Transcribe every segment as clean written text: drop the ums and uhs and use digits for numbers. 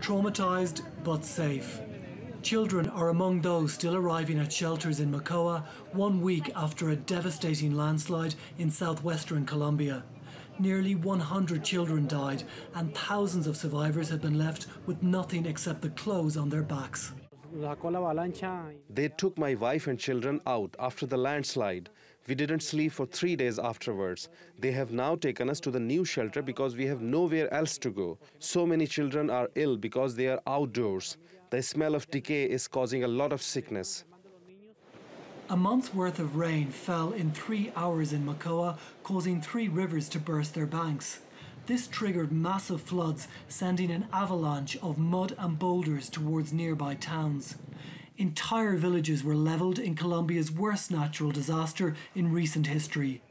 Traumatized but safe. Children are among those still arriving at shelters in Mocoa 1 week after a devastating landslide in southwestern Colombia. Nearly 100 children died and thousands of survivors have been left with nothing except the clothes on their backs. They took my wife and children out after the landslide. We didn't sleep for 3 days afterwards. They have now taken us to the new shelter because we have nowhere else to go. So many children are ill because they are outdoors. The smell of decay is causing a lot of sickness. A month's worth of rain fell in 3 hours in Mocoa, causing 3 rivers to burst their banks. This triggered massive floods, sending an avalanche of mud and boulders towards nearby towns. Entire villages were levelled in Colombia's worst natural disaster in recent history.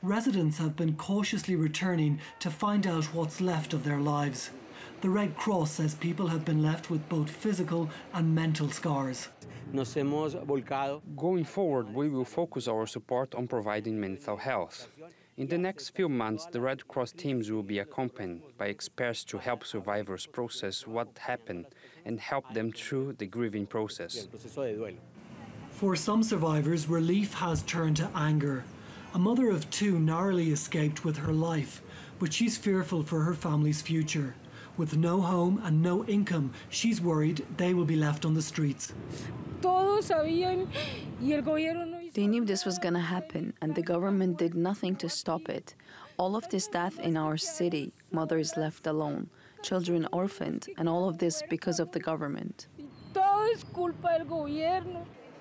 Residents have been cautiously returning to find out what's left of their lives. The Red Cross says people have been left with both physical and mental scars. Going forward, we will focus our support on providing mental health. In the next few months, the Red Cross teams will be accompanied by experts to help survivors process what happened and help them through the grieving process. For some survivors, relief has turned to anger. A mother of 2 narrowly escaped with her life, but she's fearful for her family's future. With no home and no income, she's worried they will be left on the streets. They knew this was going to happen, and the government did nothing to stop it. All of this death in our city, mothers left alone, children orphaned, and all of this because of the government.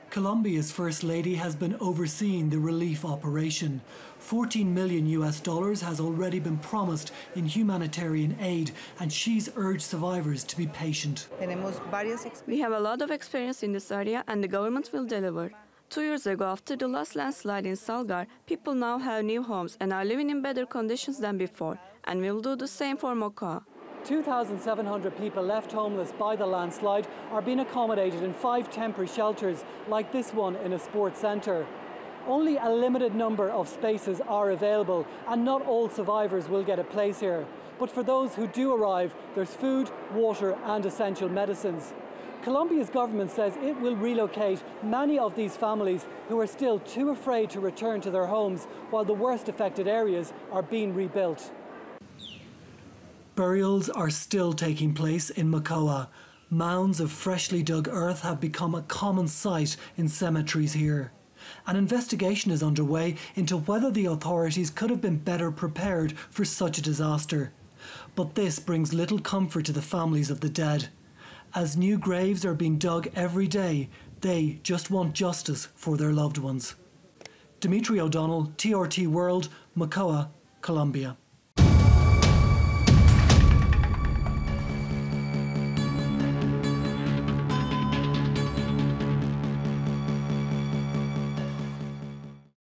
Colombia's First Lady has been overseeing the relief operation. $14 million has already been promised in humanitarian aid, and she's urged survivors to be patient. We have a lot of experience in this area, and the government will deliver. 2 years ago, after the last landslide in Salgar, people now have new homes and are living in better conditions than before, and we'll do the same for Mocoa. 2,700 people left homeless by the landslide are being accommodated in 5 temporary shelters like this one in a sports centre. Only a limited number of spaces are available and not all survivors will get a place here. But for those who do arrive, there's food, water and essential medicines. Colombia's government says it will relocate many of these families who are still too afraid to return to their homes while the worst affected areas are being rebuilt. Burials are still taking place in Mocoa. Mounds of freshly dug earth have become a common sight in cemeteries here. An investigation is underway into whether the authorities could have been better prepared for such a disaster. But this brings little comfort to the families of the dead. As new graves are being dug every day, they just want justice for their loved ones. Dimitri O'Donnell, TRT World, Mocoa, Colombia.